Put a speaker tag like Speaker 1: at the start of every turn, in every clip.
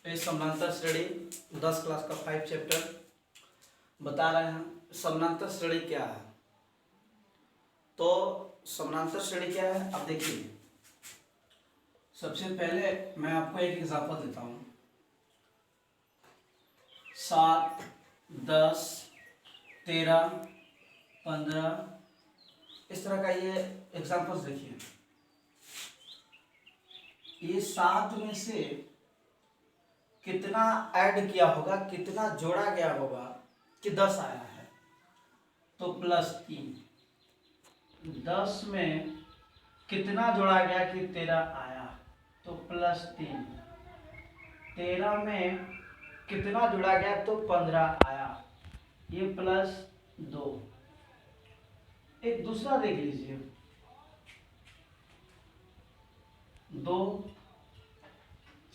Speaker 1: इस समानांतर श्रेणी 10 क्लास का 5 चैप्टर बता रहे हैं। समानांतर श्रेणी क्या है? तो समानांतर श्रेणी क्या है अब देखिए। सबसे पहले मैं आपको एक एग्जांपल देता हूँ। 7, 10, 13, 15 इस तरह का ये एग्जांपल्स देखिए। ये 7 में से कितना ऐड किया होगा, कितना जोड़ा गया होगा कि 10 आया है तो +3। 10 में कितना जोड़ा गया कि 13 आया तो +3। 13 में कितना जोड़ा गया तो 15 आया, ये +2। एक दूसरा देख लीजिए। 2,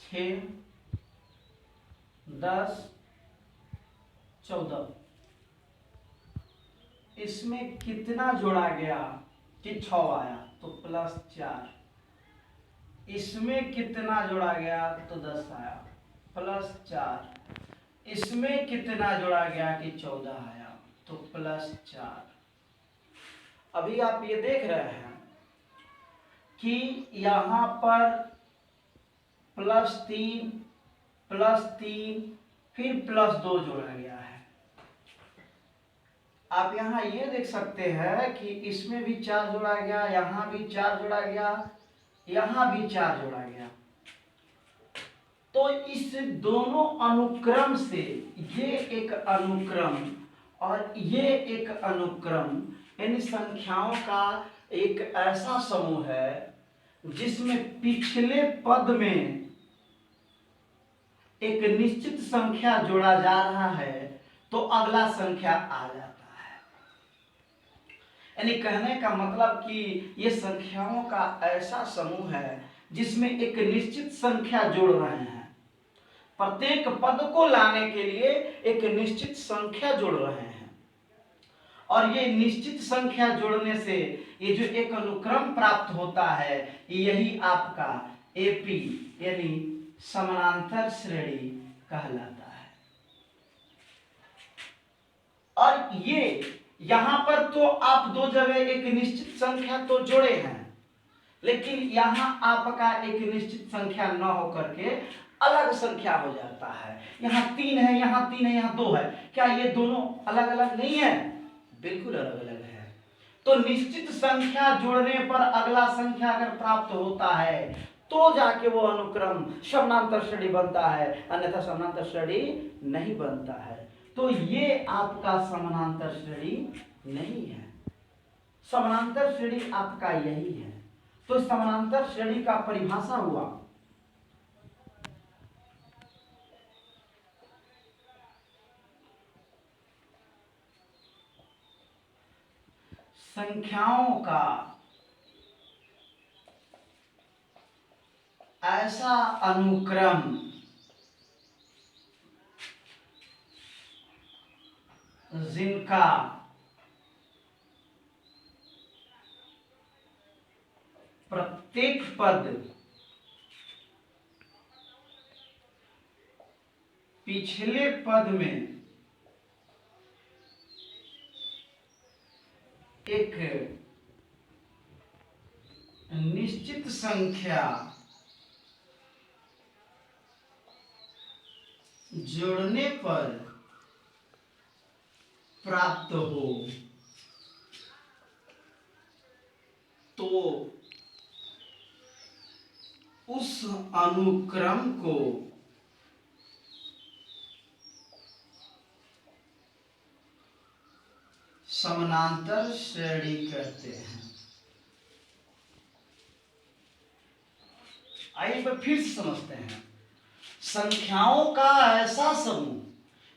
Speaker 1: 6, 10, 14 इसमें कितना जोड़ा गया कि 6 आया तो +4। इसमें कितना जोड़ा गया तो 10 आया +4। इसमें कितना जोड़ा गया कि 14 आया तो +4। अभी आप ये देख रहे हैं कि यहां पर +3 फिर +2 जोड़ा गया है। आप यहाँ ये देख सकते हैं कि इसमें भी 4 जोड़ा गया, यहाँ भी 4 जोड़ा गया, यहाँ भी 4 जोड़ा गया। तो इस दोनों अनुक्रम से ये एक अनुक्रम और ये एक अनुक्रम इन संख्याओं का एक ऐसा समूह है जिसमें पिछले पद में एक निश्चित संख्या जोड़ा जा रहा है तो अगला संख्या आ जाता है। यानी कहने का मतलब कि ये संख्याओं का ऐसा समूह है जिसमें एक निश्चित संख्या जोड़ रहे हैं। प्रत्येक पद को लाने के लिए एक निश्चित संख्या जोड़ रहे हैं और ये निश्चित संख्या जोड़ने से ये जो एक अनुक्रम प्राप्त होता है यही आपका एपी यानी समानांतर श्रेणी कहलाता है। और ये यहां पर तो आप दो जगह एक निश्चित संख्या तो जोड़े हैं, लेकिन यहां आपका एक निश्चित संख्या न होकर के अलग संख्या हो जाता है। यहाँ 3 है, यहाँ 3 है, यहाँ 2 है। क्या ये दोनों अलग अलग नहीं है? बिल्कुल अलग अलग है। तो निश्चित संख्या जोड़ने पर अगला संख्या अगर प्राप्त होता है तो जाके वो अनुक्रम समानांतर श्रेणी बनता है, अन्यथा समानांतर श्रेणी नहीं बनता है। तो ये आपका समानांतर श्रेणी नहीं है। समानांतर श्रेणी आपका यही है। तो समानांतर श्रेणी का परिभाषा हुआ संख्याओं का ऐसा अनुक्रम जिनका प्रत्येक पद पिछले पद में एक निश्चित संख्या जोड़ने पर प्राप्त हो तो उस अनुक्रम को समानांतर श्रेणी कहते हैं। आइए फिर से समझते हैं। संख्याओं का ऐसा समूह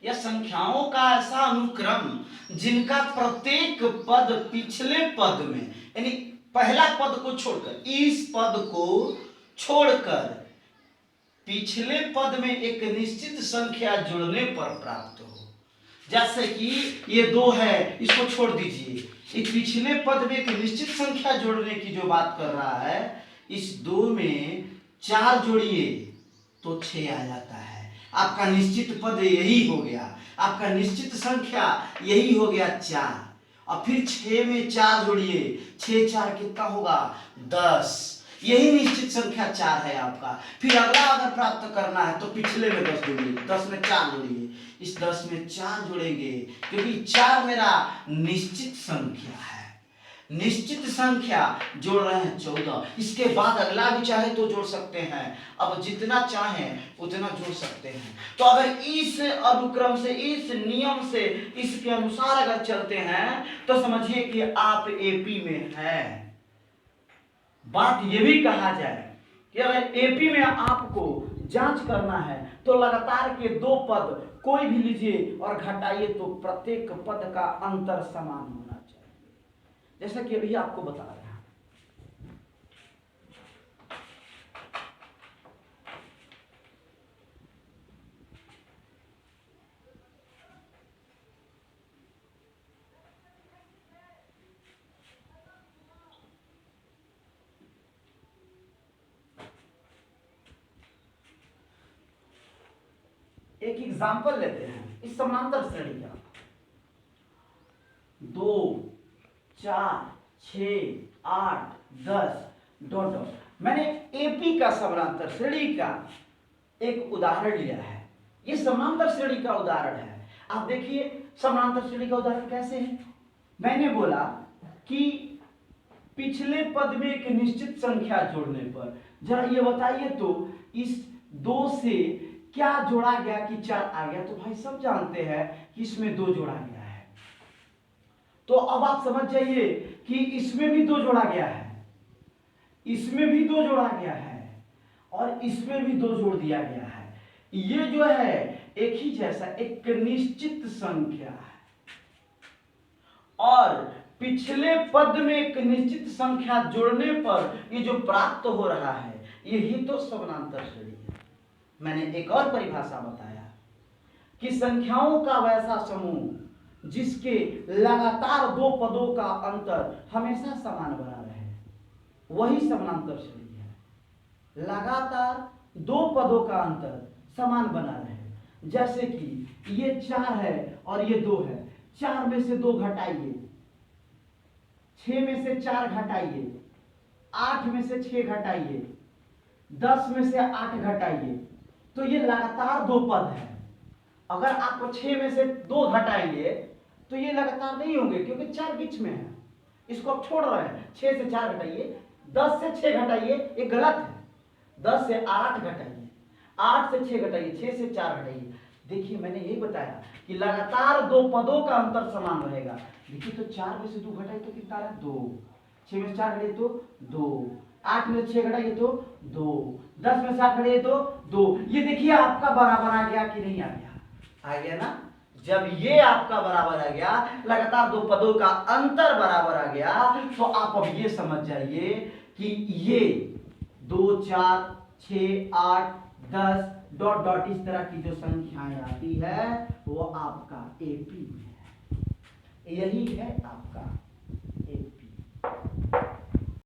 Speaker 1: या संख्याओं का ऐसा अनुक्रम जिनका प्रत्येक पद पिछले पद में यानी पहला पद को छोड़कर, इस पद को छोड़कर पिछले पद में एक निश्चित संख्या जुड़ने पर प्राप्त हो। जैसे कि ये 2 है, इसको छोड़ दीजिए। इस पिछले पद में एक निश्चित संख्या जोड़ने की जो बात कर रहा है, इस 2 में 4 जोड़िए तो 6 आ जाता है। आपका निश्चित पद यही हो गया, आपका निश्चित संख्या यही हो गया 4। और फिर 6 में 4 जोड़िए, 6 4 कितना होगा 10, यही निश्चित संख्या 4 है आपका। फिर अगला अगर प्राप्त करना है तो पिछले में 10 जोड़िए, 10 में 4 जोड़िए, इस 10 में 4 जोड़ेंगे क्योंकि 4 मेरा निश्चित संख्या है। निश्चित संख्या जोड़ रहे हैं 14, इसके बाद अगला भी चाहे तो जोड़ सकते हैं, अब जितना चाहें उतना जोड़ सकते हैं। तो अगर इस अनुक्रम से, इस नियम से, इसके अनुसार अगर चलते हैं तो समझिए कि आप एपी में हैं। बात यह भी कहा जाए कि अगर एपी में आपको जांच करना है तो लगातार के 2 पद कोई भी लीजिए और घटाइए तो प्रत्येक पद का अंतर समान होना चाहिए, जैसा कि अभी आपको बता रहे हैं। एक एग्जाम्पल लेते हैं इस समांतर श्रेणी का, 2 4 6 8 10 डॉट डॉट। मैंने एपी का समांतर श्रेणी का एक उदाहरण लिया है, ये समांतर श्रेणी का उदाहरण है। आप देखिए समांतर श्रेणी का उदाहरण कैसे है। मैंने बोला कि पिछले पद में एक निश्चित संख्या जोड़ने पर, जरा ये बताइए तो इस 2 से क्या जोड़ा गया कि 4 आ गया। तो भाई सब जानते हैं कि इसमें 2 जोड़ा गया है, तो अब आप समझ जाइए कि इसमें भी 2 जोड़ा गया है, इसमें भी 2 जोड़ा गया है और इसमें भी 2 जोड़ दिया गया है। ये जो है एक ही जैसा एक निश्चित संख्या है और पिछले पद में एक निश्चित संख्या जोड़ने पर ये जो प्राप्त हो रहा है यही तो समानांतर श्रेणी है। मैंने एक और परिभाषा बताया कि संख्याओं का वैसा समूह जिसके लगातार 2 पदों का अंतर हमेशा समान बना रहे, वही समानांतर श्रेणी है। लगातार 2 पदों का अंतर समान बना रहे, जैसे कि ये 4 है और ये 2 है, 4 में से 2 घटाइए, 6 में से 4 घटाइए, 8 में से 6 घटाइए, 10 में से 8 घटाइए, तो ये लगातार 2 पद है। अगर आप 6 में से 2 घटाएंगे तो ये लगातार नहीं होंगे क्योंकि 4 बीच में है, इसको आप छोड़ रहे हैं। 6 से 4 घटाइए, 10 से 6 घटाइए, ये गलत है। 10 से 8 घटाइए, 8 से 6 घटाइए, 6 से 4 घटाइए। देखिए मैंने यही बताया कि लगातार 2 पदों का अंतर समान रहेगा। देखिए तो 4 में से 2 घटाइए तो कितना है 2, 6 में से 4 घटाइए तो 2, 8 में से 6 घटाइए तो 2, 10 में से 8 घटाइए तो 2। ये देखिए आपका बराबर आ गया कि नहीं आ गया? आ गया ना। जब ये आपका बराबर आ गया, लगातार 2 पदों का अंतर बराबर आ गया, तो आप अब ये समझ जाइए कि ये 2 4 6 8 10 डॉट डॉट इस तरह की जो संख्याएं आती है वो आपका एपी में है, यही है आपका